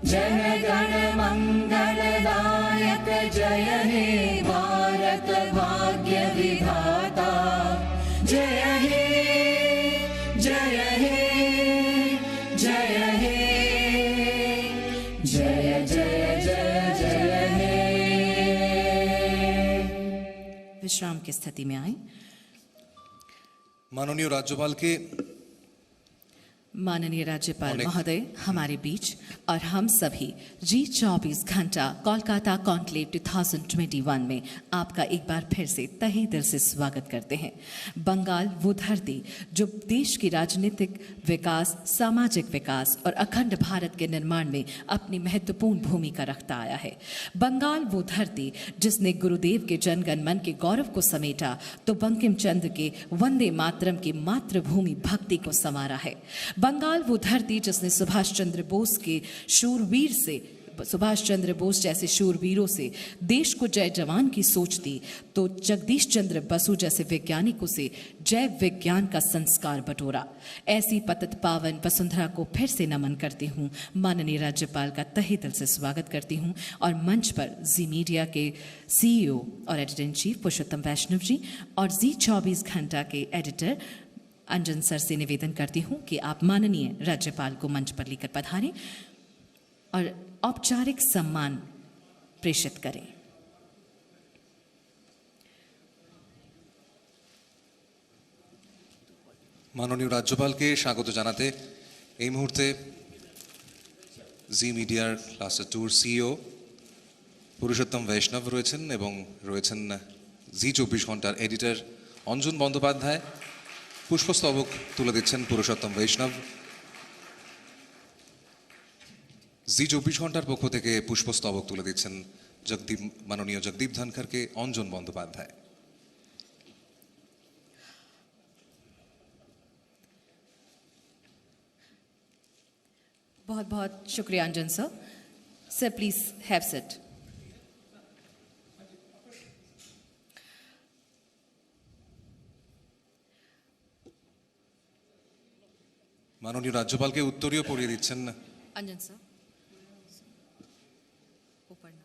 जनगण मंगलदायक जय हे भारत भाग्य विधाता जय हे जय हे जय हे जय जय जय जय हे। विश्राम की स्थिति में आए। माननीय राज्यपाल महोदय हमारे बीच और हम सभी G24 घंटा कोलकाता कॉन्क्लेव 2021 में आपका एक बार फिर से तहे दिल से स्वागत करते हैं। बंगाल वो धरती जो देश की राजनीतिक विकास, सामाजिक विकास और अखंड भारत के निर्माण में अपनी महत्वपूर्ण भूमिका रखता आया है। बंगाल वो धरती जिसने गुरुदेव के जनगण मन के गौरव को समेटा तो बंकिम चंद्र के वंदे मातरम की मातृभूमि भक्ति को संवारा है। बंगाल वो धरती जिसने सुभाष चंद्र बोस जैसे शूरवीरों से देश को जय जवान की सोच दी तो जगदीश चंद्र बसु जैसे वैज्ञानिकों से जय विज्ञान का संस्कार बटोरा। ऐसी पतित पावन वसुंधरा को फिर से नमन करती हूँ। माननीय राज्यपाल का तहे दिल से स्वागत करती हूँ और मंच पर जी मीडिया के CEO और एडिटर इन चीफ पुरुषोत्तम वैष्णव जी और G24 घंटा के एडिटर अंजन सर से निवेदन करती हूं कि आप माननीय राज्यपाल को मंच पर लेकर पधारें और औपचारिक सम्मान प्रेषित करें। माननीय राज्यपाल के स्वागत জানাতে এই মুহূর্তে জি মিডিয়ার ক্লাস্টার ট্যুর CEO পুরুষোত্তম বৈষ্ণব রয়েছেন এবং রয়েছেন G24 ঘন্টার এডিটর অঞ্জন বন্দ্যোপাধ্যায়। পুষ্পস্তবক তুলে দিচ্ছেন পুরুষোত্তম বৈষ্ণব। G24 ঘন্টার পক্ষ থেকে পুষ্পস্তবক তুলে দিচ্ছেন মাননীয় জগদীপ ধনখড়কে অঞ্জন বন্দ্যোপাধ্যায়। बहुत बहुत शुक्रिया Anjan sir. Sir please have sit. মাননীয় রাজ্যপালকে উত্তরীয় পড়িয়ে দিচ্ছেন अंजन सर ऊपर ना।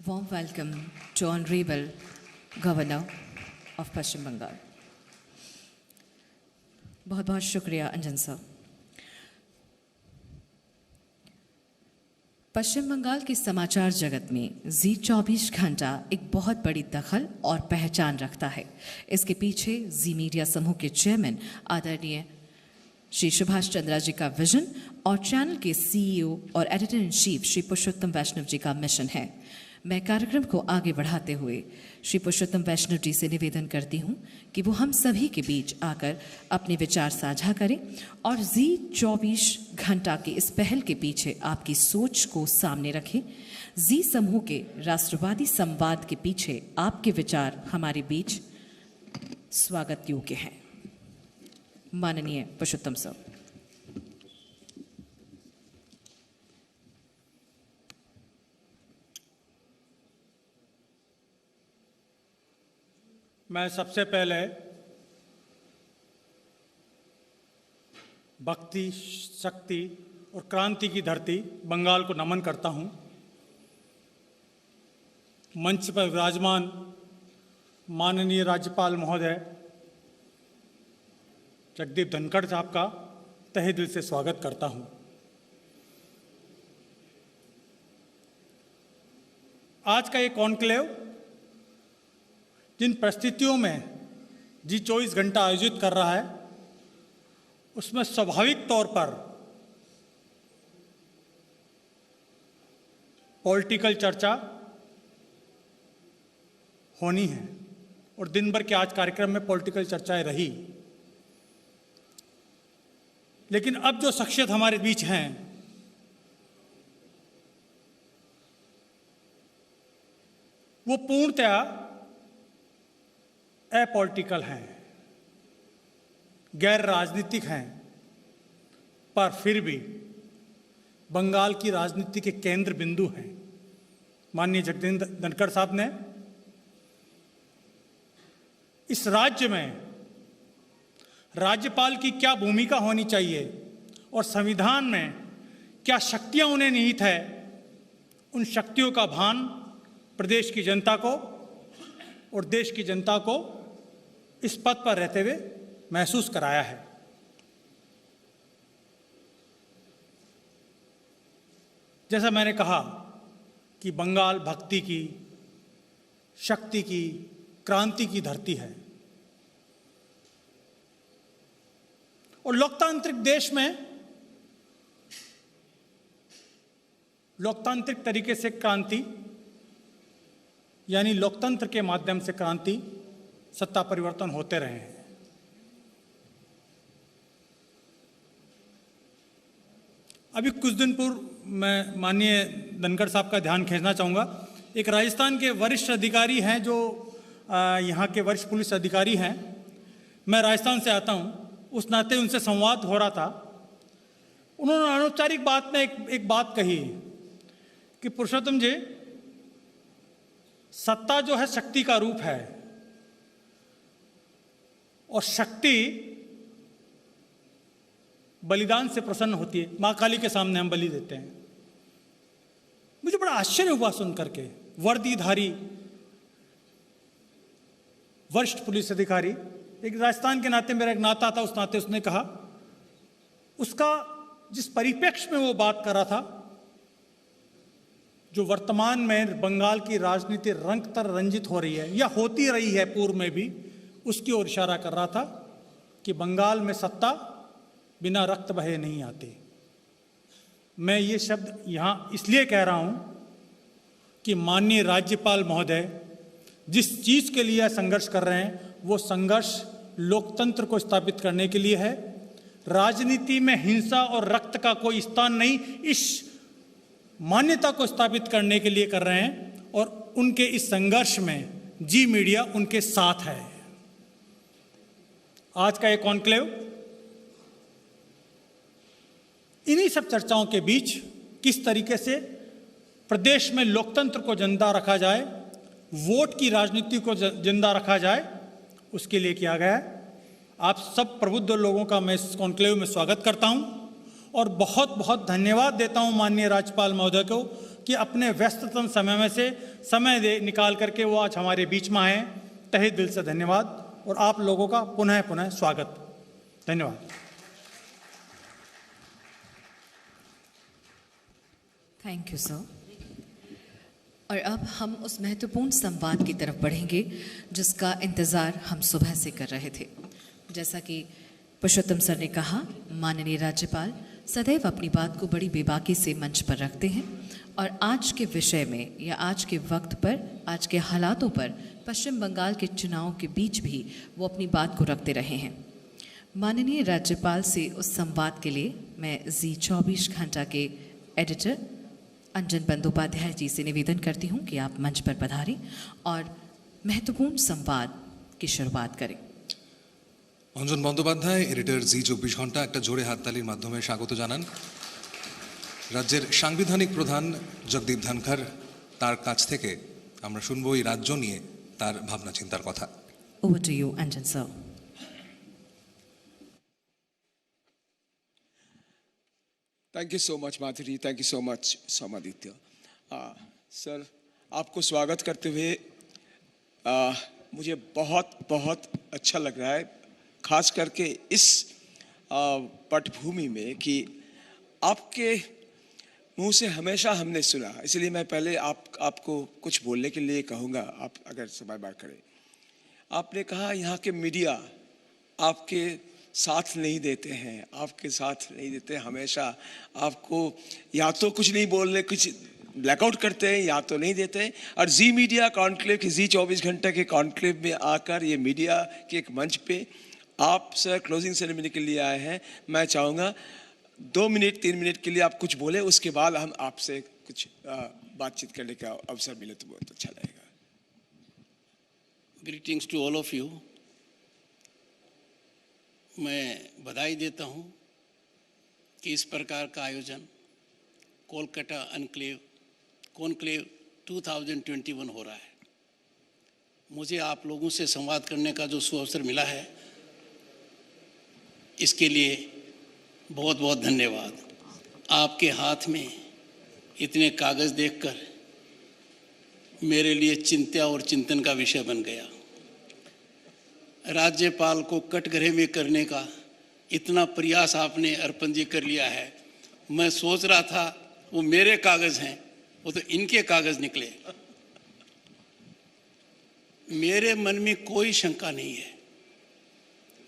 Warm welcome to Honorable Governor of पश्चिम बंगाल। बहुत बहुत शुक्रिया अंजन सर। पश्चिम बंगाल के समाचार जगत में G24 घंटा एक बहुत बड़ी दखल और पहचान रखता है। इसके पीछे जी मीडिया समूह के चेयरमैन आदरणीय श्री सुभाष चंद्रा जी का विजन और चैनल के CEO और एडिटर इन चीफ श्री पुरुषोत्तम वैष्णव जी का मिशन है। मैं कार्यक्रम को आगे बढ़ाते हुए श्री पुरुषोत्तम वैष्णव जी से निवेदन करती हूँ कि वो हम सभी के बीच आकर अपने विचार साझा करें और G24 घंटा की इस पहल के पीछे आपकी सोच को सामने रखें। जी समूह के राष्ट्रवादी संवाद के पीछे आपके विचार हमारे बीच स्वागत योग्य हैं। माननीय पुरुषोत्तम सर। मैं सबसे पहले भक्ति, शक्ति और क्रांति की धरती बंगाल को नमन करता हूं। मंच पर विराजमान माननीय राज्यपाल महोदय जगदीप धनखड़ साहब का तहे दिल से स्वागत करता हूं। आज का ये कॉन्क्लेव जिन परिस्थितियों में G24 घंटा आयोजित कर रहा है उसमें स्वाभाविक तौर पर पॉलिटिकल चर्चा होनी है और दिन भर के आज कार्यक्रम में पॉलिटिकल चर्चाएं रही। लेकिन अब जो शख्सियत हमारे बीच हैं वो पूर्णतया अपॉलिटिकल हैं, गैर राजनीतिक हैं, पर फिर भी बंगाल की राजनीति के केंद्र बिंदु हैं। माननीय जगदीप धनखड़ साहब ने इस राज्य में राज्यपाल की क्या भूमिका होनी चाहिए और संविधान में क्या शक्तियां उन्हें निहित है, उन शक्तियों का भान प्रदेश की जनता को और देश की जनता को इस पद पर रहते हुए महसूस कराया है। जैसा मैंने कहा कि बंगाल भक्ति की, शक्ति की, क्रांति की धरती है और लोकतांत्रिक देश में लोकतांत्रिक तरीके से क्रांति यानी लोकतंत्र के माध्यम से क्रांति, सत्ता परिवर्तन होते रहे हैं। अभी कुछ दिन पूर्व मैं माननीय धनखड़ साहब का ध्यान खींचना चाहूँगा। एक राजस्थान के वरिष्ठ अधिकारी हैं जो यहाँ के वरिष्ठ पुलिस अधिकारी हैं। मैं राजस्थान से आता हूँ, उस नाते उनसे संवाद हो रहा था। उन्होंने अनौपचारिक बात में एक बात कही कि पुरुषोत्तम जी, सत्ता जो है शक्ति का रूप है और शक्ति बलिदान से प्रसन्न होती है। मां काली के सामने हम बलि देते हैं। मुझे बड़ा आश्चर्य हुआ सुन करके। वर्दीधारी वरिष्ठ पुलिस अधिकारी, एक राजस्थान के नाते मेरा एक नाता था, उस नाते उसने कहा, उसका जिस परिप्रेक्ष्य में वो बात कर रहा था, जो वर्तमान में बंगाल की राजनीति रंगतर रंजित हो रही है या होती रही है पूर्व में भी, उसकी ओर इशारा कर रहा था कि बंगाल में सत्ता बिना रक्त बहे नहीं आती। मैं ये शब्द यहाँ इसलिए कह रहा हूँ कि माननीय राज्यपाल महोदय जिस चीज़ के लिए संघर्ष कर रहे हैं, वो संघर्ष लोकतंत्र को स्थापित करने के लिए है। राजनीति में हिंसा और रक्त का कोई स्थान नहीं, इस मान्यता को स्थापित करने के लिए कर रहे हैं और उनके इस संघर्ष में जी मीडिया उनके साथ है। आज का ये कॉन्क्लेव इन्हीं सब चर्चाओं के बीच किस तरीके से प्रदेश में लोकतंत्र को जिंदा रखा जाए, वोट की राजनीति को जिंदा रखा जाए, उसके लिए किया गया है। आप सब प्रबुद्ध लोगों का मैं इस कॉन्क्लेव में स्वागत करता हूं और बहुत बहुत धन्यवाद देता हूं माननीय राज्यपाल महोदय को कि अपने व्यस्ततम समय में से समय निकाल करके वो आज हमारे बीच में आए। तहे दिल से धन्यवाद और आप लोगों का पुनः पुनः स्वागत। धन्यवाद। Thank you sir. और अब हम उस महत्वपूर्ण संवाद की तरफ बढ़ेंगे जिसका इंतज़ार हम सुबह से कर रहे थे। जैसा कि पुरुषोत्तम सर ने कहा, माननीय राज्यपाल सदैव अपनी बात को बड़ी बेबाकी से मंच पर रखते हैं और आज के विषय में या आज के वक्त पर, आज के हालातों पर, पश्चिम बंगाल के चुनाव के बीच भी वो अपनी बात को रखते रहे हैं। माननीय राज्यपाल से उस संवाद के लिए मैं जी24 घंटा के एडिटर अंजन बंदोपाध्याय जी से निवेदन करती हूं कि आप मंच पर पधारें और महत्वपूर्ण संवाद की शुरुआत करें। अंजन बंदोपाध्याय, एडिटर जी24 घंटा, एक जोड़े हाततालिर माध्यमे स्वागत जानान। राज्येर सांविधानिक प्रधान जगदीप धनखड़, तार काछ थेके आमरा शुनबो एई राज्य निये तार भावना चिंतार कथा। Over to you, Anjan sir. Thank you so much Madhuri, thank you so much Somaditya. Sir, आपको स्वागत करते हुए मुझे बहुत बहुत अच्छा लग रहा है, खास करके इस पटभूमि में कि आपके मुंह से हमेशा हमने सुना, इसलिए मैं पहले आपको कुछ बोलने के लिए कहूँगा, आप अगर समय बात करें। आपने कहा यहाँ के मीडिया आपके साथ नहीं देते हैं, आपके साथ नहीं देते, हमेशा आपको या तो कुछ नहीं बोलने, कुछ ब्लैकआउट करते हैं, या तो नहीं देते। और जी मीडिया कॉन्क्लेव के जी24 घंटे के कॉन्क्लेव में आकर ये मीडिया के एक मंच पे आप सर क्लोजिंग सेरेमनी के लिए आए हैं। मैं चाहूँगा 2 मिनट 3 मिनट के लिए आप कुछ बोले, उसके बाद हम आपसे कुछ बातचीत करने का अवसर मिले तो बहुत अच्छा लगेगा। Greetings to all of you. मैं बधाई देता हूं कि इस प्रकार का आयोजन कोलकाता कॉन्क्लेव 2021 हो रहा है। मुझे आप लोगों से संवाद करने का जो सुअवसर मिला है, इसके लिए बहुत बहुत धन्यवाद। आपके हाथ में इतने कागज़ देखकर मेरे लिए चिंता और चिंतन का विषय बन गया। राज्यपाल को कटघरे में करने का इतना प्रयास आपने अर्पण जी कर लिया है। मैं सोच रहा था वो मेरे कागज़ हैं, वो तो इनके कागज़ निकले। मेरे मन में कोई शंका नहीं है,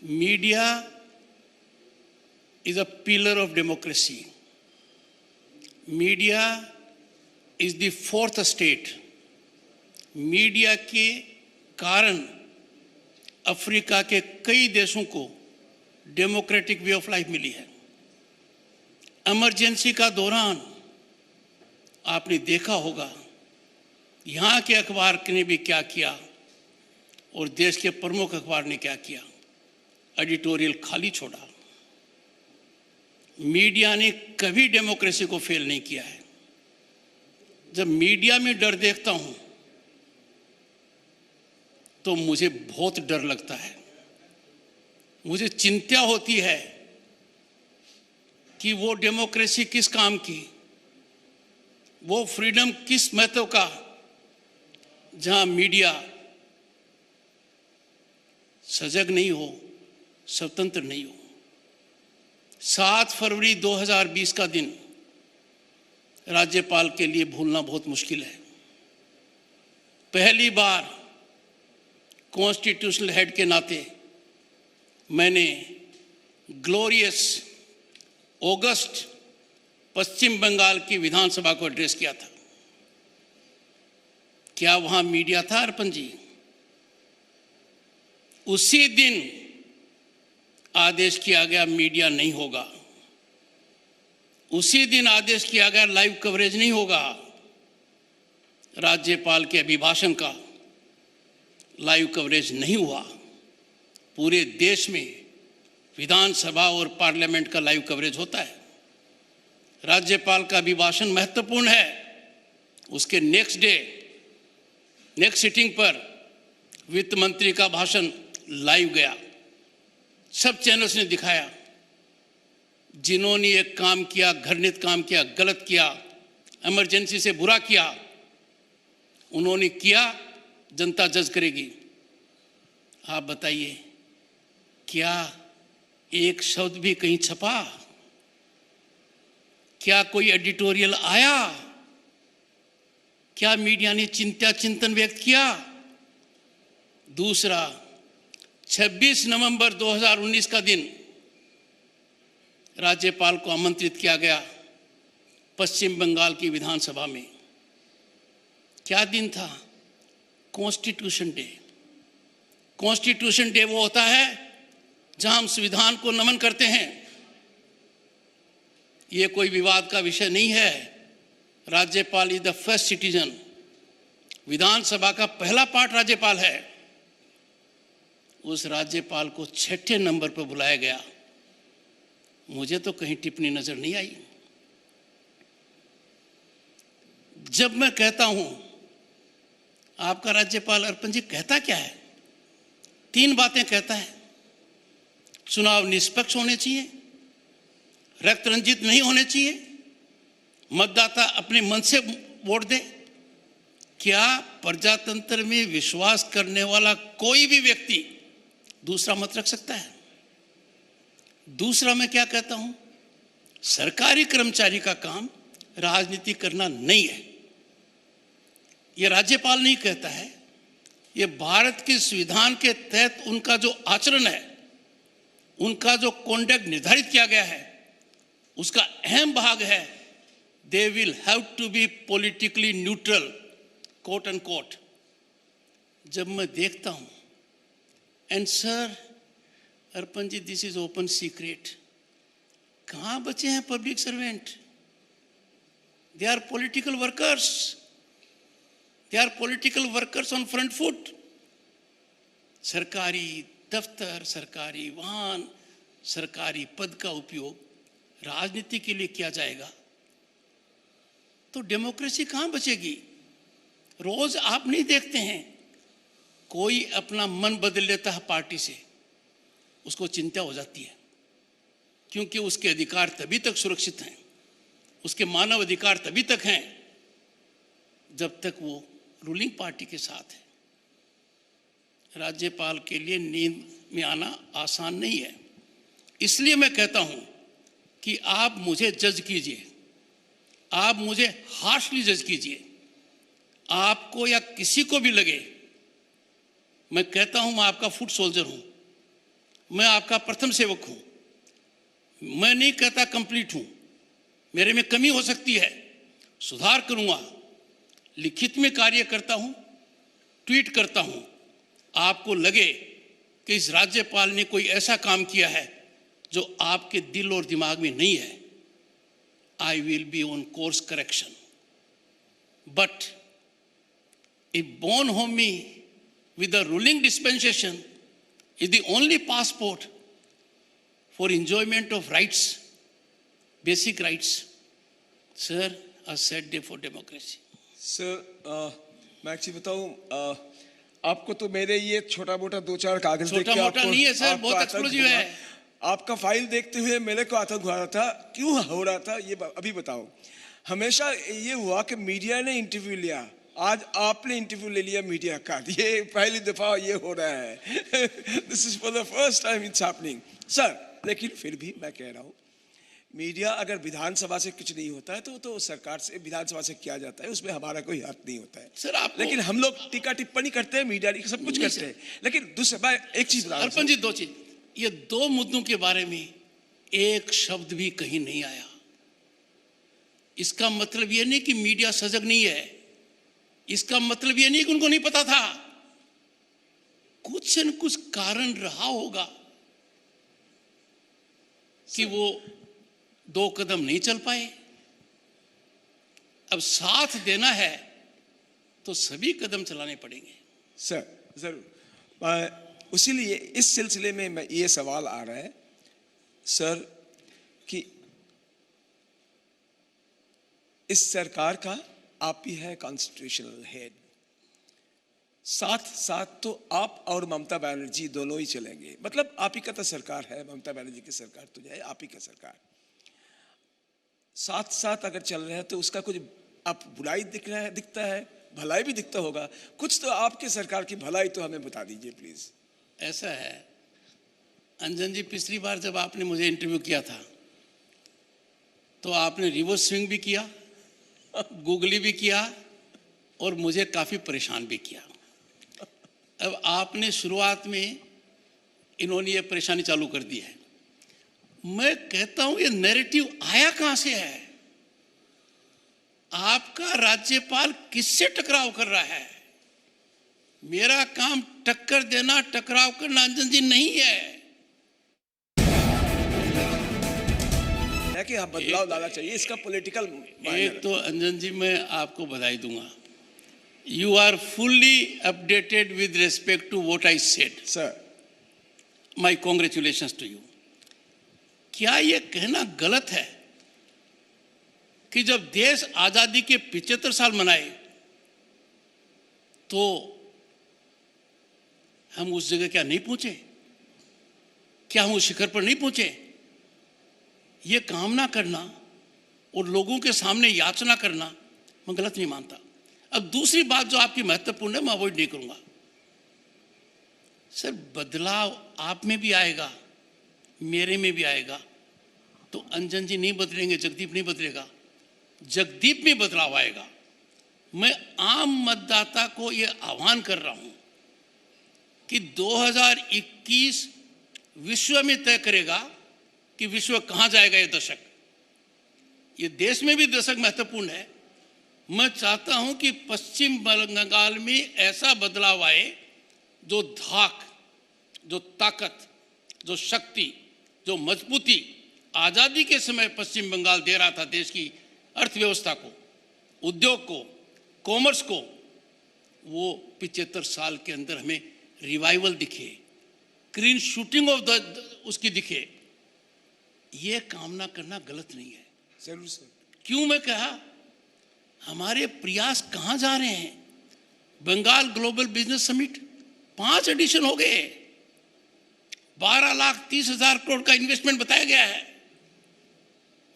media is a pillar of democracy. Media is the fourth estate. Media के कारण अफ्रीका के कई देशों को डेमोक्रेटिक वे ऑफ लाइफ मिली है। इमरजेंसी का दौरान आपने देखा होगा यहाँ के अखबार ने भी क्या किया और देश के प्रमुख अखबार ने क्या किया, एडिटोरियल खाली छोड़ा। मीडिया ने कभी डेमोक्रेसी को फेल नहीं किया है। जब मीडिया में डर देखता हूं तो मुझे बहुत डर लगता है, मुझे चिंता होती है कि वो डेमोक्रेसी किस काम की, वो फ्रीडम किस महत्व का, जहां मीडिया सजग नहीं हो, स्वतंत्र नहीं हो। 7 फरवरी 2020 का दिन राज्यपाल के लिए भूलना बहुत मुश्किल है। पहली बार कॉन्स्टिट्यूशनल हेड के नाते मैंने ग्लोरियस अगस्त पश्चिम बंगाल की विधानसभा को एड्रेस किया था। क्या वहां मीडिया था अर्पण जी? उसी दिन आदेश किया गया मीडिया नहीं होगा, उसी दिन आदेश किया गया लाइव कवरेज नहीं होगा। राज्यपाल के अभिभाषण का लाइव कवरेज नहीं हुआ। पूरे देश में विधानसभा और पार्लियामेंट का लाइव कवरेज होता है। राज्यपाल का अभिभाषण महत्वपूर्ण है। उसके नेक्स्ट डे नेक्स्ट सिटिंग पर वित्त मंत्री का भाषण लाइव गया, सब चैनल्स ने दिखाया। जिन्होंने एक काम किया, घृणित काम किया, गलत किया, इमरजेंसी से बुरा किया, उन्होंने किया, जनता जज करेगी। आप बताइए, क्या एक शब्द भी कहीं छपा? क्या कोई एडिटोरियल आया? क्या मीडिया ने चिंता चिंतन व्यक्त किया? दूसरा, 26 नवंबर 2019 का दिन राज्यपाल को आमंत्रित किया गया पश्चिम बंगाल की विधानसभा में। क्या दिन था? Constitution day. कॉन्स्टिट्यूशन डे वो होता है जहां हम संविधान को नमन करते हैं। ये कोई विवाद का विषय नहीं है। राज्यपाल इज द फर्स्ट सिटीजन। विधानसभा का पहला पार्ट राज्यपाल है। उस राज्यपाल को 6ठे नंबर पर बुलाया गया। मुझे तो कहीं टिप्पणी नजर नहीं आई। जब मैं कहता हूं आपका राज्यपाल अर्पण जी कहता क्या है? 3 बातें कहता है। चुनाव निष्पक्ष होने चाहिए, रक्त रंजित नहीं होने चाहिए, मतदाता अपने मन से वोट दे। क्या प्रजातंत्र में विश्वास करने वाला कोई भी व्यक्ति दूसरा मत रख सकता है? दूसरा मैं क्या कहता हूं, सरकारी कर्मचारी का काम राजनीति करना नहीं है। यह राज्यपाल नहीं कहता है, यह भारत के संविधान के तहत उनका जो आचरण है, उनका जो कॉन्डक्ट निर्धारित किया गया है, उसका अहम भाग है they will have to be politically neutral, quote and quote. जब मैं देखता हूं, and sir Arpan ji this is open secret, कहां बचे हैं public servant? They are political workers, they are political workers on front foot. सरकारी दफ्तर, सरकारी वाहन, सरकारी पद का उपयोग राजनीति के लिए किया जाएगा तो डेमोक्रेसी कहां बचेगी? रोज आप नहीं देखते हैं कोई अपना मन बदल लेता है पार्टी से, उसको चिंता हो जाती है, क्योंकि उसके अधिकार तभी तक सुरक्षित हैं, उसके मानव अधिकार तभी तक हैं जब तक वो रूलिंग पार्टी के साथ है। राज्यपाल के लिए नींद में आना आसान नहीं है। इसलिए मैं कहता हूं कि आप मुझे जज कीजिए, आप मुझे हार्शली जज कीजिए। आपको या किसी को भी लगे, मैं कहता हूं मैं आपका फुट सोल्जर हूं, मैं आपका प्रथम सेवक हूं। मैं नहीं कहता कंप्लीट हूं, मेरे में कमी हो सकती है, सुधार करूंगा, लिखित में कार्य करता हूं, ट्वीट करता हूं। आपको लगे कि इस राज्यपाल ने कोई ऐसा काम किया है जो आपके दिल और दिमाग में नहीं है, I will be on course correction. But if born home me with the ruling dispensation is the only passport for enjoyment of rights, basic rights, sir, a sad day for democracy. Sir मैं actually बताऊं, आपको तो मेरे ये छोटा मोटा 2-4 कागज देख के छोटा मोटा नहीं है सर, आपको बहुत आतंक एक्सप्लोजिव हुआ। है। आपका फाइल देखते हुए मेरे को आतंक हो रहा था। क्यों हो रहा था ये अभी बताओ। हमेशा ये हुआ कि मीडिया ने इंटरव्यू लिया, आज आपने इंटरव्यू ले लिया मीडिया का। ये पहली दफा ये हो रहा है। This is for the first time it's happening sir. लेकिन फिर भी मैं कह रहा हूँ, मीडिया अगर विधानसभा से कुछ नहीं होता है तो सरकार से, विधानसभा से किया जाता है, उसमें हमारा कोई हाथ नहीं होता है सर। आप लेकिन हम लोग टीका टिप्पणी करते हैं, मीडिया सब कुछ करते हैं। लेकिन दूसरा मैं एक चीज बता रहा हूं अर्पण जी, 2 चीज, ये 2 मुद्दों के बारे में एक शब्द भी कहीं नहीं आया। इसका मतलब ये नहीं कि मीडिया सजग नहीं है, इसका मतलब ये नहीं कि उनको नहीं पता था। कुछ न कुछ कारण रहा होगा कि वो 2 कदम नहीं चल पाए। अब साथ देना है तो सभी कदम चलाने पड़ेंगे। सर जरूर। उसीलिए इस सिलसिले में मैं ये सवाल आ रहा है सर कि इस सरकार का आप ही है कॉन्स्टिट्यूशनल हेड, साथ साथ तो आप और ममता बनर्जी दोनों ही चलेंगे। मतलब आप ही का तो सरकार है, ममता बनर्जी की सरकार तो जाए, आप ही का सरकार। साथ साथ अगर चल रहे हैं तो उसका कुछ आप बुराई दिखता है, भलाई भी दिखता होगा। कुछ तो आपके सरकार की भलाई तो हमें बता दीजिए प्लीज। ऐसा है अंजन जी, पिछली बार जब आपने मुझे इंटरव्यू किया था तो आपने रिवर्स स्विंग भी किया, गूगली भी किया और मुझे काफ़ी परेशान भी किया। अब आपने शुरुआत में इन्होंने ये परेशानी चालू कर दी है। मैं कहता हूं ये नैरेटिव आया कहां से है? आपका राज्यपाल किससे टकराव कर रहा है? मेरा काम टक्कर देना, टकराव करना अंजन जी नहीं है कि आप बदलाव लाना चाहिए, इसका पॉलिटिकल। एक तो अंजन जी मैं आपको बधाई दूंगा, you are fully updated with respect to what I said sir. My congratulations to you. क्या ये कहना गलत है कि जब देश आजादी के 75 साल मनाए तो हम उस जगह क्या नहीं पहुंचे? क्या हम उस शिखर पर नहीं पहुंचे? ये कामना करना और लोगों के सामने याचना करना मैं गलत नहीं मानता। अब दूसरी बात जो आपकी महत्वपूर्ण है, मैं अवॉइड नहीं करूंगा। सर, बदलाव आप में भी आएगा, मेरे में भी आएगा। तो अंजन जी नहीं बदलेंगे, जगदीप नहीं बदलेगा, जगदीप में बदलाव आएगा। मैं आम मतदाता को ये आह्वान कर रहा हूं कि 2021 विश्व में तय करेगा कि विश्व कहां जाएगा। ये दशक, ये देश में भी दशक महत्वपूर्ण है। मैं चाहता हूं कि पश्चिम बंगाल में ऐसा बदलाव आए जो धाक, जो ताकत, जो शक्ति, जो मजबूती आजादी के समय पश्चिम बंगाल दे रहा था देश की अर्थव्यवस्था को, उद्योग को, कॉमर्स को, वो 75 साल के अंदर हमें रिवाइवल दिखे, ग्रीन शूटिंग ऑफ द उसकी दिखे। ये कामना करना गलत नहीं है। जरूर सर। क्यों मैं कहा, हमारे प्रयास कहाँ जा रहे हैं? Bengal global business summit 5 edition हो गए, 12,30,000 करोड़ का इन्वेस्टमेंट बताया गया है।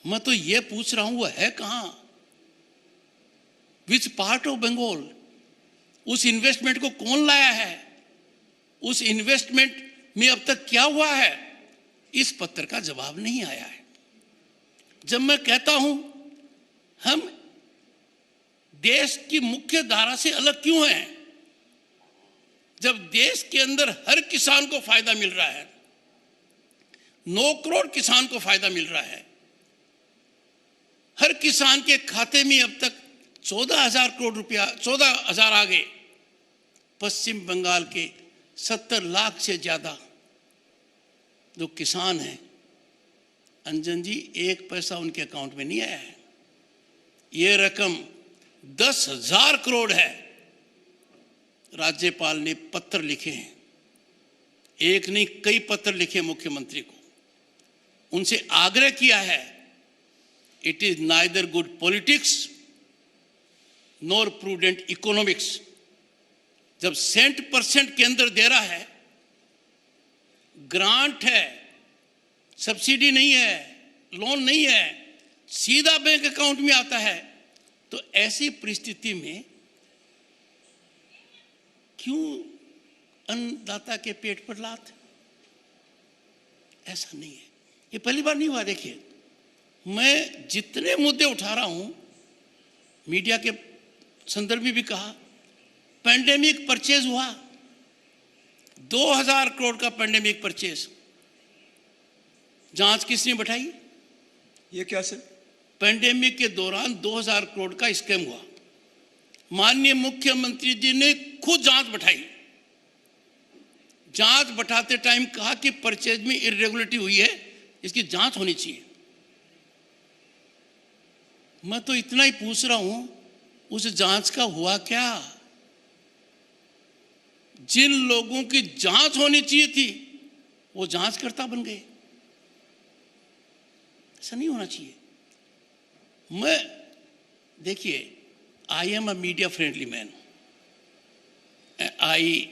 मैं तो ये पूछ रहा हूं वो है कहां? Which part of Bengal? उस इन्वेस्टमेंट को कौन लाया है? उस इन्वेस्टमेंट में अब तक क्या हुआ है? इस पत्र का जवाब नहीं आया है। जब मैं कहता हूं हम देश की मुख्य धारा से अलग क्यों हैं, जब देश के अंदर हर किसान को फायदा मिल रहा है, 9 करोड़ किसान को फायदा मिल रहा है, हर किसान के खाते में अब तक 14,000 करोड़ रुपया 14,000 आ गए। पश्चिम बंगाल के 70 लाख से ज्यादा जो किसान हैं, अंजन जी 1 पैसा उनके अकाउंट में नहीं आया है। ये रकम 10,000 करोड़ है। राज्यपाल ने पत्र लिखे हैं, एक नहीं कई पत्र लिखे मुख्यमंत्री को, उनसे आग्रह किया है, it is neither good politics nor prudent economics. जब सेंट परसेंट के अंदर दे रहा है, ग्रांट है, सब्सिडी नहीं है, लोन नहीं है, सीधा बैंक अकाउंट में आता है, तो ऐसी परिस्थिति में क्यों अन्नदाता के पेट पर लात? ऐसा नहीं है, ये पहली बार नहीं हुआ। देखिए, मैं जितने मुद्दे उठा रहा हूं, मीडिया के संदर्भ में भी कहा, पैंडेमिक परचेज हुआ, 2,000 करोड़ का पैंडेमिक परचेज, जांच किसने बैठाई? ये क्या सर? पैंडेमिक के दौरान 2,000 करोड़ का स्कैम हुआ, माननीय मुख्यमंत्री जी ने खुद जांच बैठाई। जांच बैठाते टाइम कहा कि परचेज में इरेगुलरिटी हुई है, इसकी जांच होनी चाहिए। मैं तो इतना ही पूछ रहा हूं, उस जांच का हुआ क्या? जिन लोगों की जांच होनी चाहिए थी वो जांचकर्ता बन गए। ऐसा नहीं होना चाहिए। मैं देखिए, I am a media friendly man, I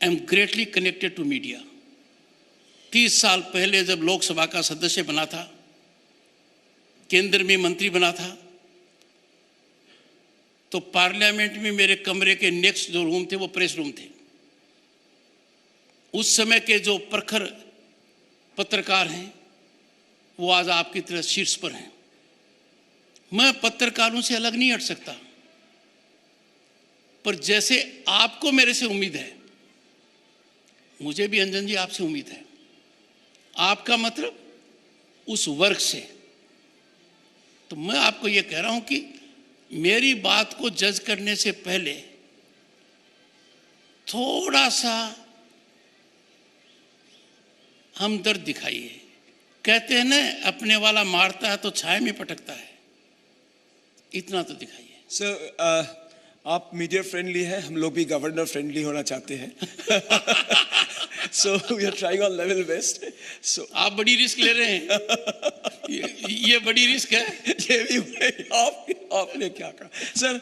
am greatly connected to media. 30 साल पहले जब लोकसभा का सदस्य बना था, केंद्र में मंत्री बना था, तो पार्लियामेंट में मेरे कमरे के नेक्स्ट जो रूम थे वो प्रेस रूम थे। उस समय के जो प्रखर पत्रकार हैं वो आज आपकी तरह शीर्ष पर हैं। मैं पत्रकारों से अलग नहीं हट सकता, पर जैसे आपको मेरे से उम्मीद है, मुझे भी अंजन जी आपसे उम्मीद है। आपका मतलब उस वर्ग से। तो मैं आपको यह कह रहा हूं कि मेरी बात को जज करने से पहले थोड़ा सा हमदर्द दिखाइए। कहते हैं ना, अपने वाला मारता है तो छाया में पटकता है, इतना तो दिखाइए। सर, आप मीडिया फ्रेंडली हैं, हम लोग भी गवर्नर फ्रेंडली होना चाहते हैं। So we are trying on level best. So आप बड़ी रिस्क ले रहे हैं। ये बड़ी रिस्क है। ये भी आपने क्या कहा सर?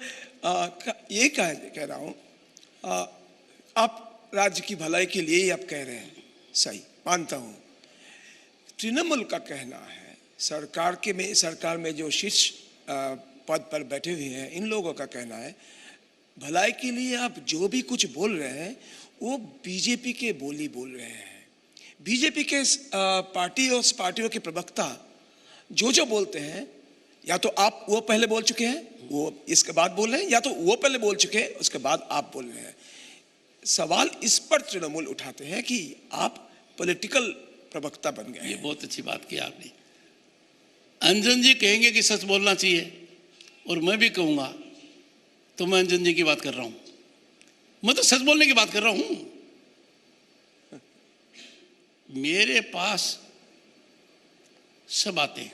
ये कह रहा हूँ, आप राज्य की भलाई के लिए ही आप कह रहे हैं, सही मानता हूँ। तृणमूल का कहना है, सरकार में जो शीर्ष पद पर बैठे हुए हैं, इन लोगों का कहना है, भलाई के लिए आप जो भी कुछ बोल रहे हैं वो बीजेपी के बोली बोल रहे हैं। बीजेपी के पार्टियों के प्रवक्ता जो बोलते हैं, या तो आप वो पहले बोल चुके हैं, वो इसके बाद बोल रहे हैं, या तो वो पहले बोल चुके हैं उसके बाद आप बोल रहे हैं। सवाल इस पर तृणमूल उठाते हैं कि आप पॉलिटिकल प्रवक्ता बन गए। ये बहुत अच्छी बात की आपने। अंजन जी कहेंगे कि सच बोलना चाहिए, और मैं भी कहूंगा, तो मैं अंजन जी की बात कर रहा हूं। मैं तो सच बोलने की बात कर रहा हूं। मेरे पास सब आते हैं,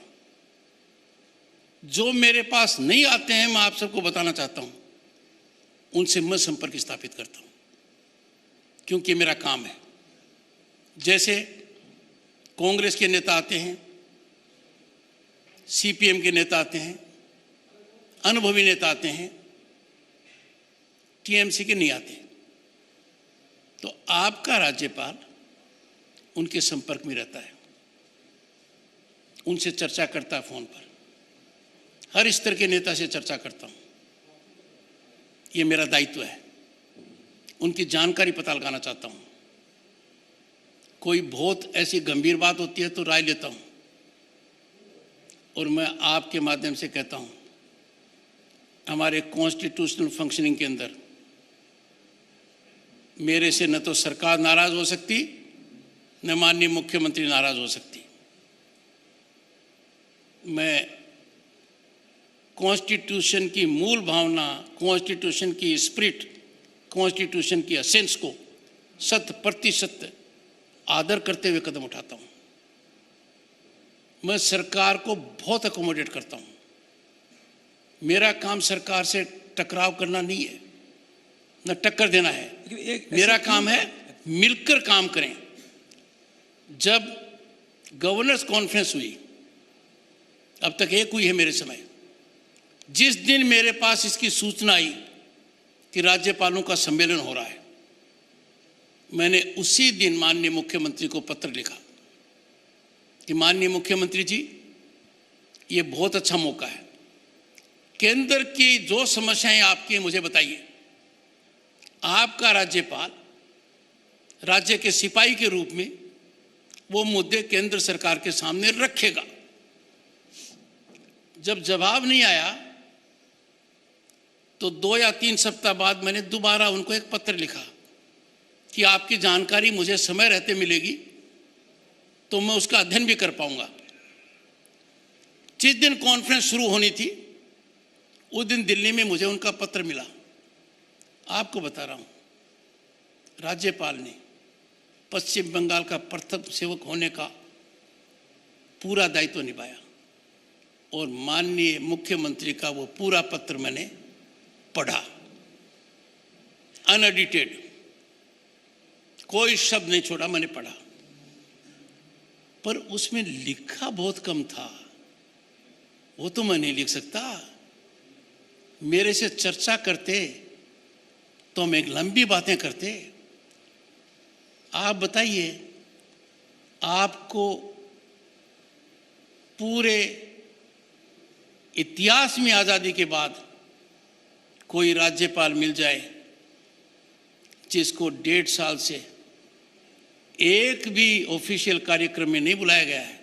जो मेरे पास नहीं आते हैं मैं आप सबको बताना चाहता हूं, उनसे मैं संपर्क स्थापित करता हूं, क्योंकि मेरा काम है। जैसे कांग्रेस के नेता आते हैं, सीपीएम के नेता आते हैं, अनुभवी नेता आते हैं, टीएमसी के नहीं आते। तो आपका राज्यपाल उनके संपर्क में रहता है, उनसे चर्चा करता है फोन पर, हर स्तर के नेता से चर्चा करता हूं। ये मेरा दायित्व है, उनकी जानकारी पता लगाना चाहता हूं। कोई बहुत ऐसी गंभीर बात होती है तो राय लेता हूं, और मैं आपके माध्यम से कहता हूं, हमारे कॉन्स्टिट्यूशनल फंक्शनिंग के अंदर मेरे से न तो सरकार नाराज हो सकती, न माननीय मुख्यमंत्री नाराज हो सकती। मैं कॉन्स्टिट्यूशन की मूल भावना, कॉन्स्टिट्यूशन की स्पिरिट, कॉन्स्टिट्यूशन की एसेंस को 100% आदर करते हुए कदम उठाता हूं। मैं सरकार को बहुत अकोमोडेट करता हूं। मेरा काम सरकार से टकराव करना नहीं है, न टक्कर देना है। मेरा काम है मिलकर काम करें। जब गवर्नर्स कॉन्फ्रेंस हुई, अब तक एक हुई है मेरे समय, जिस दिन मेरे पास इसकी सूचना आई कि राज्यपालों का सम्मेलन हो रहा है, मैंने उसी दिन माननीय मुख्यमंत्री को पत्र लिखा कि माननीय मुख्यमंत्री जी, ये बहुत अच्छा मौका है, केंद्र की जो समस्याएं आपकी हैं मुझे बताइए। आपका राज्यपाल राज्य के सिपाही के रूप में वो मुद्दे केंद्र सरकार के सामने रखेगा। जब जवाब नहीं आया तो 2 या 3 सप्ताह बाद मैंने दोबारा उनको एक पत्र लिखा कि आपकी जानकारी मुझे समय रहते मिलेगी तो मैं उसका अध्ययन भी कर पाऊंगा। जिस दिन कॉन्फ्रेंस शुरू होनी थी उस दिन दिल्ली में मुझे उनका पत्र मिला। आपको बता रहा हूं, राज्यपाल ने पश्चिम बंगाल का प्रथम सेवक होने का पूरा दायित्व निभाया, और माननीय मुख्यमंत्री का वो पूरा पत्र मैंने पढ़ा, अनएडिटेड, कोई शब्द नहीं छोड़ा, मैंने पढ़ा। पर उसमें लिखा बहुत कम था, वो तो मैं नहीं लिख सकता। मेरे से चर्चा करते तो हम एक लंबी बातें करते। आप बताइए, आपको पूरे इतिहास में आज़ादी के बाद कोई राज्यपाल मिल जाए जिसको 1.5 साल से एक भी ऑफिशियल कार्यक्रम में नहीं बुलाया गया है?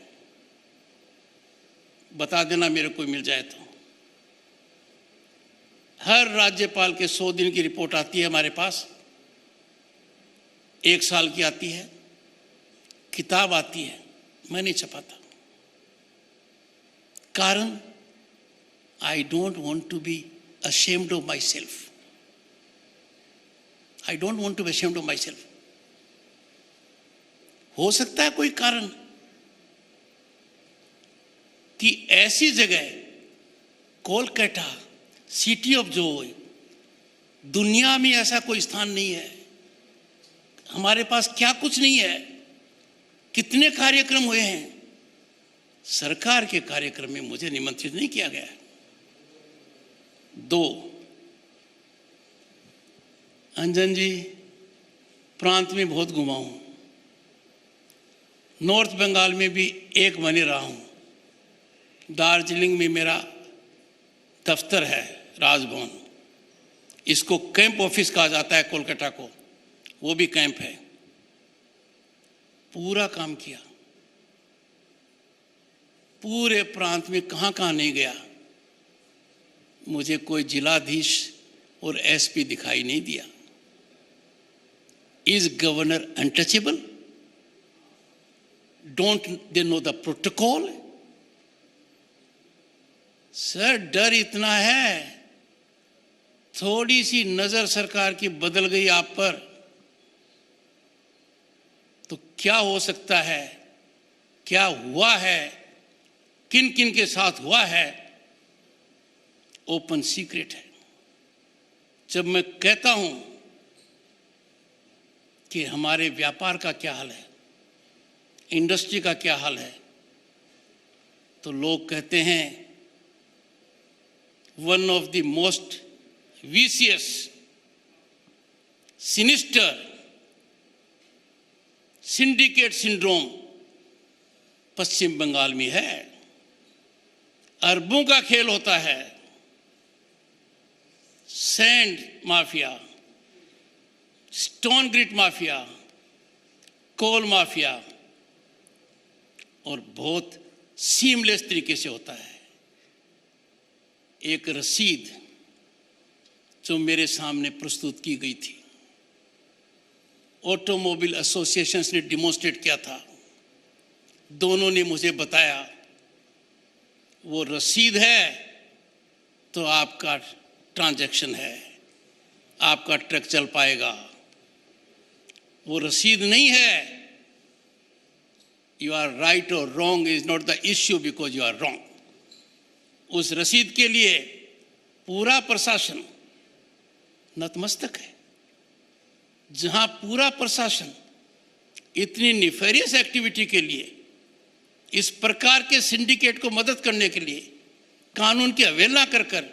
बता देना मेरे को मिल जाए तो। हर राज्यपाल के 100 दिन की रिपोर्ट आती है हमारे पास, 1 साल की आती है, किताब आती है, मैं नहीं छपाता। कारण, I don't want to be ashamed of myself. I don't want to be ashamed of myself. हो सकता है कोई कारण कि ऐसी जगह कोलकाता, सिटी ऑफ जॉय, दुनिया में ऐसा कोई स्थान नहीं है। हमारे पास क्या कुछ नहीं है, कितने कार्यक्रम हुए हैं, सरकार के कार्यक्रम में मुझे निमंत्रित नहीं किया गया है। 2, अंजन जी, प्रांत में बहुत घुमा हूं, नॉर्थ बंगाल में भी 1 महीने रहा हूं, दार्जिलिंग में मेरा दफ्तर है, राजभवन, इसको कैंप ऑफिस कहा जाता है कोलकाता को, वो भी कैंप है। पूरा काम किया, पूरे प्रांत में कहां कहां नहीं गया, मुझे कोई जिलाधीश और एसपी दिखाई नहीं दिया। Is governor untouchable? Don't they know the protocol? Sir, डर इतना है, थोड़ी सी नजर सरकार की बदल गई आप पर तो क्या हो सकता है, क्या हुआ है, किन किन के साथ हुआ है, ओपन सीक्रेट है। जब मैं कहता हूं कि हमारे व्यापार का क्या हाल है, इंडस्ट्री का क्या हाल है, तो लोग कहते हैं one of the most vicious, sinister syndicate syndrome Pashchim Bangal में है। अरबों का खेल होता है। Sand mafia, stone grit mafia, coal mafia, और बहुत सीमलेस तरीके से होता है। एक रसीद जो मेरे सामने प्रस्तुत की गई थी, ऑटोमोबाइल एसोसिएशंस ने डिमॉन्स्ट्रेट किया था। दोनों ने मुझे बताया वो रसीद है तो आपका ट्रांजैक्शन है, आपका ट्रक चल पाएगा। वो रसीद नहीं है, यू आर राइट और wrong is not the issue because you are wrong. उस रसीद के लिए पूरा प्रशासन नतमस्तक है। जहां पूरा प्रशासन इतनी निफेरियस एक्टिविटी के लिए, इस प्रकार के सिंडिकेट को मदद करने के लिए, कानून की अवहेलना कर कर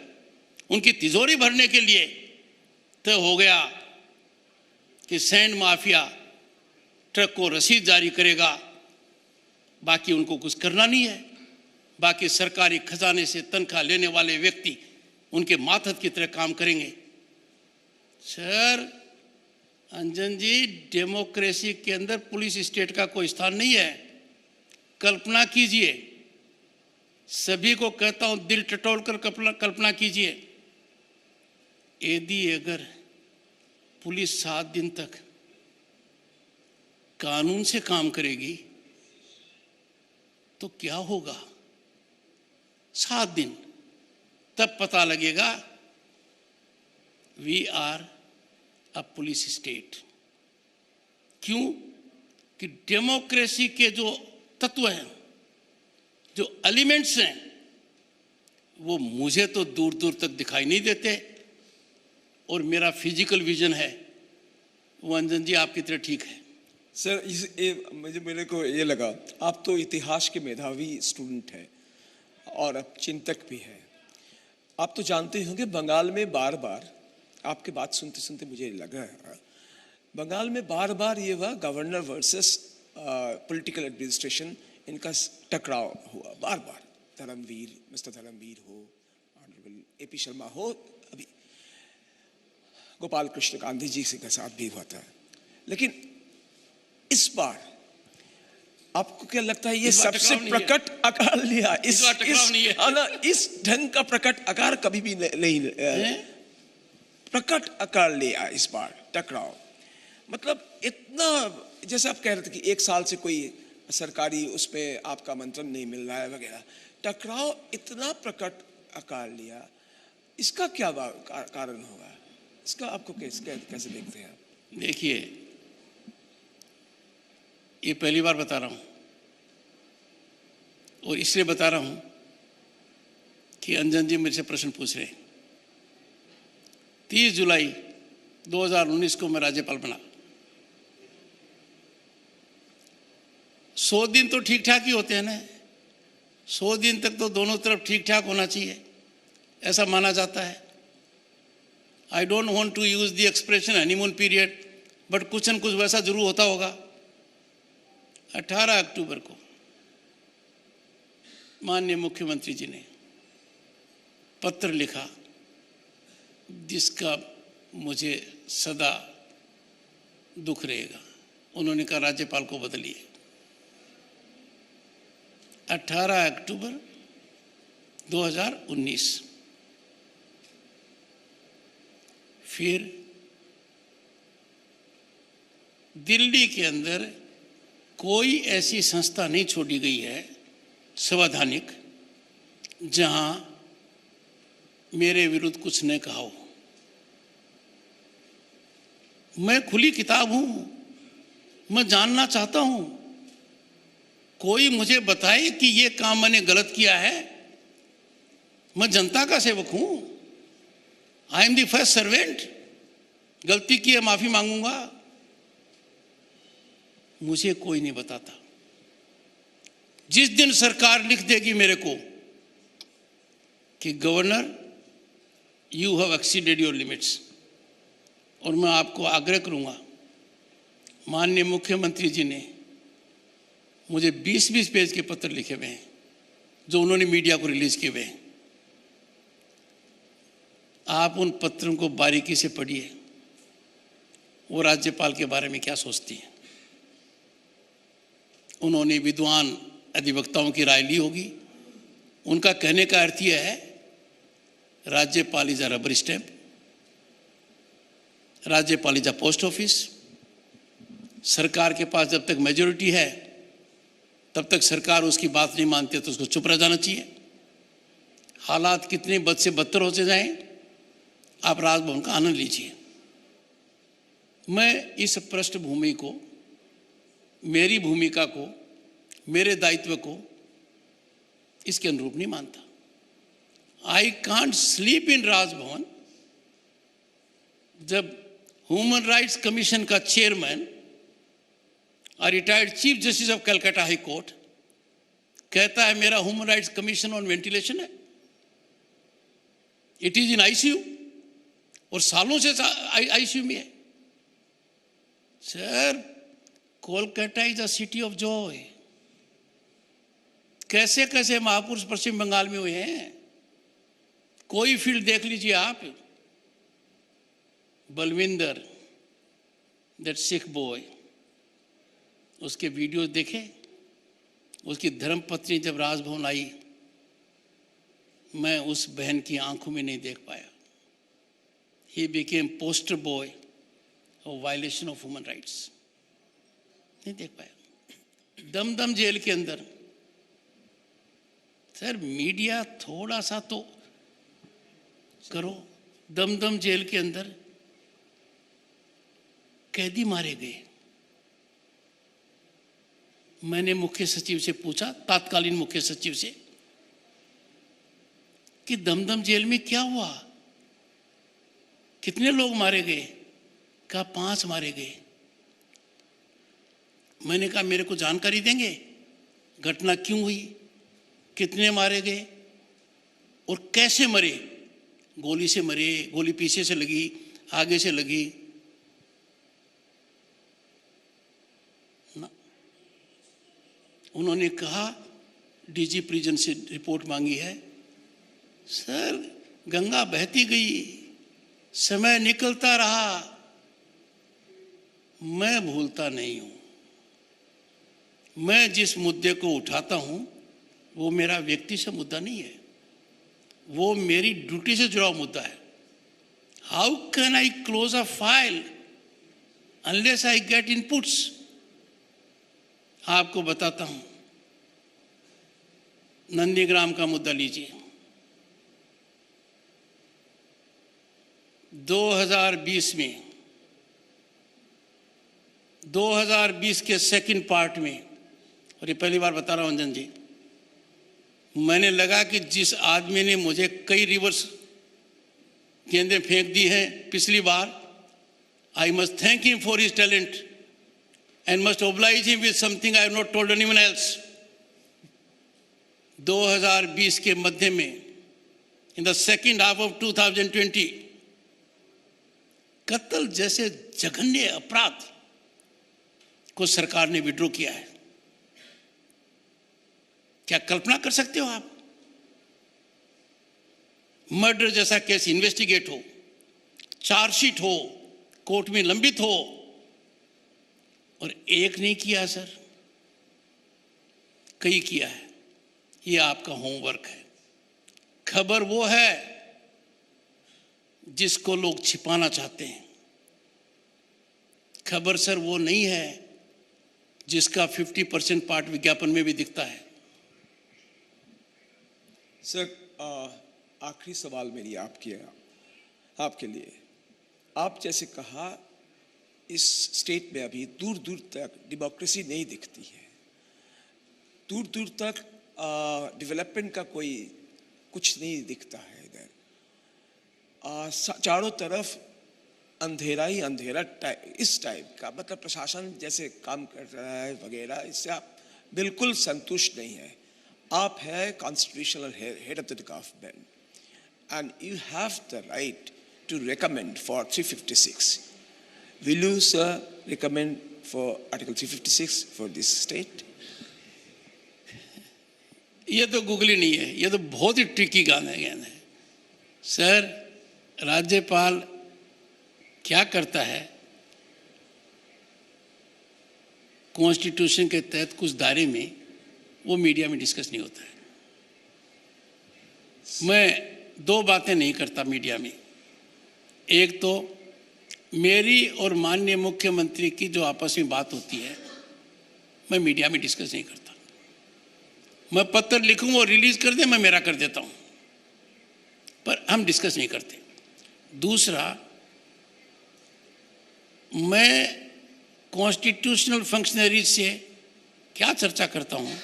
उनकी तिजोरी भरने के लिए तय हो गया कि सैंड माफिया ट्रक को रसीद जारी करेगा, बाकी उनको कुछ करना नहीं है। बाकी सरकारी खजाने से तनख्वाह लेने वाले व्यक्ति उनके मातहत की तरह काम करेंगे। सर अंजन जी, डेमोक्रेसी के अंदर पुलिस स्टेट का कोई स्थान नहीं है। कल्पना कीजिए, सभी को कहता हूं दिल टटोल कर कल्पना कीजिए, यदि अगर पुलिस 7 दिन तक कानून से काम करेगी तो क्या होगा? 7 दिन, तब पता लगेगा we are a police state. क्यों? कि डेमोक्रेसी के जो तत्व हैं, जो एलिमेंट्स हैं, वो मुझे तो दूर दूर तक दिखाई नहीं देते। और मेरा फिजिकल विजन है वो अंजन जी आपकी तरह ठीक है। सर मेरे को ये लगा, आप तो इतिहास के मेधावी स्टूडेंट हैं और अब चिंतक भी हैं। आप तो जानते होंगे बंगाल में बार बार, आपके बात सुनते सुनते मुझे लगा बंगाल में बार बार ये हुआ गवर्नर वर्सेस पॉलिटिकल एडमिनिस्ट्रेशन, इनका टकराव हुआ बार बार। धर्मवीर, मिस्टर धर्मवीर हो, ऑनरेबल AP शर्मा हो, अभी गोपाल कृष्ण गांधी जी के साथ भी हुआ था। लेकिन इस बार आपको क्या लगता है ये सबसे प्रकट आकार लिया? इस ढंग का प्रकट आकार कभी भी नहीं प्रकट आकार लिया इस बार टकराव। मतलब इतना, जैसे आप कह रहे थे कि 1 साल से कोई सरकारी उसमें आपका मंत्रण नहीं मिल रहा है वगैरह, टकराव इतना प्रकट आकार लिया, इसका क्या कारण होगा? इसका आपको कैसे देखते हैं आप? देखिए, ये पहली बार बता रहा हूं, और इसलिए बता रहा हूं कि अंजन जी मेरे से प्रश्न पूछ रहे। 30 जुलाई 2019 को मैं राज्यपाल बना। 100 दिन तो ठीक ठाक ही होते हैं ना। 100 दिन तक तो दोनों तरफ ठीक ठाक होना चाहिए, ऐसा माना जाता है। I don't want to use the expression honeymoon period, but कुछ न कुछ वैसा जरूर होता होगा। 18 अक्टूबर को माननीय मुख्यमंत्री जी ने पत्र लिखा जिसका मुझे सदा दुख रहेगा। उन्होंने कहा राज्यपाल को बदलिए। 18 अक्टूबर 2019। फिर दिल्ली के अंदर कोई ऐसी संस्था नहीं छोड़ी गई है संवैधानिक जहां मेरे विरुद्ध कुछ न कहा हो। मैं खुली किताब हूं, मैं जानना चाहता हूं। कोई मुझे बताए कि ये काम मैंने गलत किया है। मैं जनता का सेवक हूं। I am the first servant. गलती की है, माफी मांगूंगा। मुझे कोई नहीं बताता। जिस दिन सरकार लिख देगी मेरे को कि governor you have exceeded your limits, और मैं आपको आग्रह करूंगा, माननीय मुख्यमंत्री जी ने मुझे 20-20 पेज के पत्र लिखे हुए हैं जो उन्होंने मीडिया को रिलीज किए हुए हैं। आप उन पत्रों को बारीकी से पढ़िए, वो राज्यपाल के बारे में क्या सोचती हैं। उन्होंने विद्वान अधिवक्ताओं की राय ली होगी। उनका कहने का अर्थ यह है, राज्यपाल इज अ रबर स्टैंप, राज्यपाल इज अ पोस्ट ऑफिस। सरकार के पास जब तक मेजोरिटी है तब तक सरकार उसकी बात नहीं मानती तो उसको चुप रह जाना चाहिए। हालात कितने बद से बदतर होते जाएं, आप राजभवन का आनंद लीजिए। मैं इस पृष्ठभूमि को, मेरी भूमिका को, मेरे दायित्व को इसके अनुरूप नहीं मानता। I can't sleep in Raj Bhavan जब ह्यूमन राइट्स कमीशन का चेयरमैन और retired chief justice of Calcutta high court कहता है मेरा human rights commission on ventilation है, इट इज इन आईसीयू, और सालों से आईसीयू में है। Sir, Kolkata is a city of Joy. कैसे कैसे महापुरुष पश्चिम बंगाल में हुए हैं, कोई फील्ड देख लीजिए आप। बलविंदर, दैट सिख बॉय, उसके वीडियोस देखे। उसकी धर्मपत्नी जब राजभवन आई, मैं उस बहन की आंखों में नहीं देख पाया। He became poster boy of violation of human rights. नहीं देख पाया। दमदम जेल के अंदर, सर मीडिया थोड़ा सा तो करो। दमदम जेल के अंदर कैदी मारे गए। मैंने मुख्य सचिव से पूछा, तत्कालीन मुख्य सचिव से, कि दमदम जेल में क्या हुआ, कितने लोग मारे गए। कहा 5 मारे गए। मैंने कहा मेरे को जानकारी देंगे, घटना क्यों हुई, कितने मारे गए और कैसे मरे। गोली से मरे, गोली पीछे से लगी, आगे से लगी ना। उन्होंने कहा डीजी प्रिजन से रिपोर्ट मांगी है। सर, गंगा बहती गई, समय निकलता रहा, मैं भूलता नहीं हूं। मैं जिस मुद्दे को उठाता हूं वो मेरा व्यक्ति से मुद्दा नहीं है, वो मेरी ड्यूटी से जुड़ा मुद्दा है। How can I close a file unless I get inputs. आपको बताता हूं, नंदीग्राम का मुद्दा लीजिए। 2020 में, 2020 के सेकंड पार्ट में, और ये पहली बार बता रहा हूं अंजन जी, मैंने लगा कि जिस आदमी ने मुझे कई रिवर्स गेंदें फेंक दी हैं पिछली बार, I must thank him for his talent and must oblige him with something I have not told anyone else. 2020 के मध्य में, in the second half of 2020, कत्ल जैसे जघन्य अपराध को सरकार ने विड्रॉ किया है। क्या कल्पना कर सकते हो आप? मर्डर जैसा केस इन्वेस्टिगेट हो, चार्जशीट हो, कोर्ट में लंबित हो, और एक नहीं किया सर, कई किया है। ये आपका होमवर्क है। खबर वो है जिसको लोग छिपाना चाहते हैं। खबर सर वो नहीं है जिसका 50% पार्ट विज्ञापन में भी दिखता है। सर, आखिरी सवाल मेरी आपके लिए। आप जैसे कहा, इस स्टेट में अभी दूर दूर तक डेमोक्रेसी नहीं दिखती है, दूर दूर तक डेवलपमेंट का कोई कुछ नहीं दिखता है इधर। चारों तरफ अंधेरा ही अंधेरा इस टाइप का, मतलब प्रशासन जैसे काम कर रहा है वगैरह, इससे आप बिल्कुल संतुष्ट नहीं है। आप है constitutional head of the government and you have the right to recommend for 356. Will you, sir, recommend for Article 356 for this state? ये तो गूगली नहीं है, ये तो बहुत ही ट्रिकी गाना है। सर, राज्यपाल क्या करता है, कॉन्स्टिट्यूशन के तहत कुछ दायरे में, वो मीडिया में डिस्कस नहीं होता है। मैं दो बातें नहीं करता मीडिया में। एक तो मेरी और माननीय मुख्यमंत्री की जो आपस में बात होती है, मैं मीडिया में डिस्कस नहीं करता। मैं पत्र लिखूं और रिलीज कर दे, मैं मेरा कर देता हूं, पर हम डिस्कस नहीं करते। दूसरा, मैं कॉन्स्टिट्यूशनल फंक्शनरीज से क्या चर्चा करता हूं,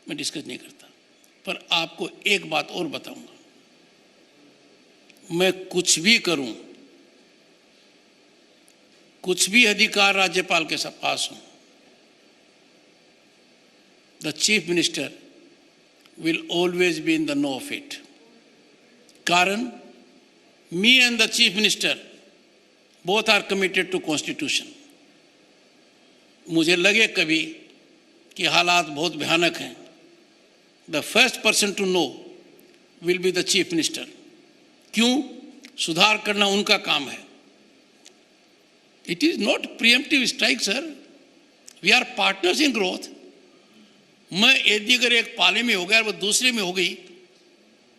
मैं डिस्कस नहीं करता। पर आपको एक बात और बताऊंगा, मैं कुछ भी करूं, कुछ भी अधिकार राज्यपाल के पास हो, the chief minister will always be in the know of it. कारण, me and the chief minister both are committed to constitution. मुझे लगे कभी कि हालात बहुत भयानक हैं, the first person to know will be the chief minister. क्यों? सुधार करना उनका काम है। It is not preemptive strike, sir. We are partners in growth. मैं यदि अगर एक पाले में हो गया और वो दूसरे में हो गई,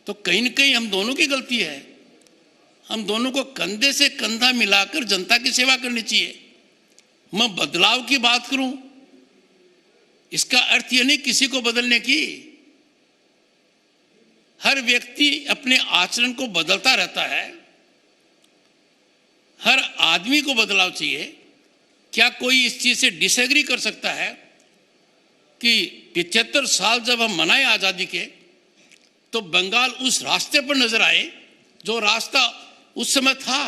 तो कहीं न कहीं हम दोनों की गलती है। हम दोनों को कंधे से कंधा मिलाकर जनता की सेवा करनी चाहिए। मैं बदलाव की बात करूं, इसका अर्थ यह नहीं किसी को बदलने की। हर व्यक्ति अपने आचरण को बदलता रहता है, हर आदमी को बदलाव चाहिए। क्या कोई इस चीज से डिसएग्री कर सकता है कि 75 साल जब हम मनाए आज़ादी के, तो बंगाल उस रास्ते पर नजर आए जो रास्ता उस समय था?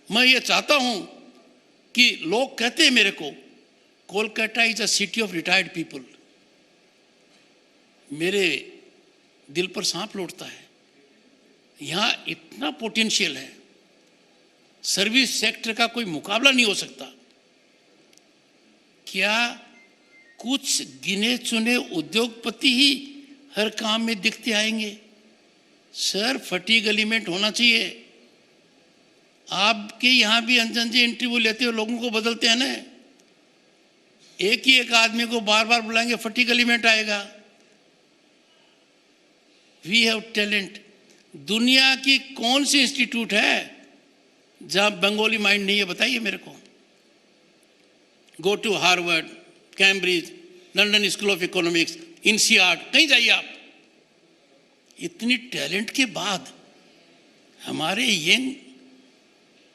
मैं ये चाहता हूं कि लोग कहते हैं मेरे को, Kolkata is a city of retired people. मेरे दिल पर सांप लौटता है। यहां इतना पोटेंशियल है, सर्विस सेक्टर का कोई मुकाबला नहीं हो सकता। क्या कुछ गिने चुने उद्योगपति ही हर काम में दिखते आएंगे? सर, फटीग एलिमेंट होना चाहिए। आपके यहां भी अंजन जी इंटरव्यू लेते हो, लोगों को बदलते हैं ना। एक ही एक आदमी को बार बार बुलाएंगे, फटीग एलिमेंट आएगा। We have talent. दुनिया की कौन सी इंस्टीट्यूट है जहां बंगाली माइंड नहीं है? बताइए मेरे को। Go to Harvard, Cambridge, London school of economics, INSEAD, कहीं जाइए आप। इतनी टैलेंट के बाद हमारे यंग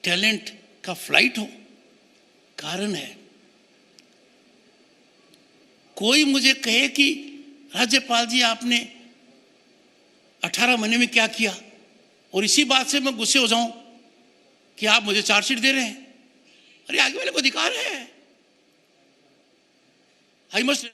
टैलेंट का फ्लाइट हो, कारण है। कोई मुझे कहे कि राज्यपाल जी आपने 18 महीने में क्या किया, और इसी बात से मैं गुस्से हो जाऊं कि आप मुझे चार्जशीट दे रहे हैं। अरे आगे वाले को अधिकार है। I must.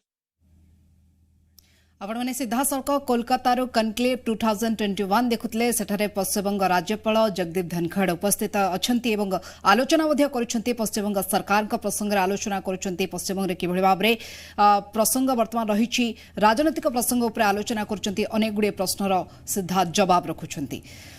आपने सीधा सड़क कोलकातार कनक्लेव 2021 देखुले। सेठारे पश्चिमबंग राज्यपाल जगदीप धनखड़ उपस्थित अछंती एवं आलोचना करुछंती। पश्चिमबंग सरकार प्रसंग आलोचना करुछंती। पश्चिमबंग किभଳି भाबरे प्रसंग वर्तमान रही राजनीतिक प्रसंग उपर आलोचना करुछंती। अनेक गुड़े प्रश्नर सीधा जवाब रखुछंती।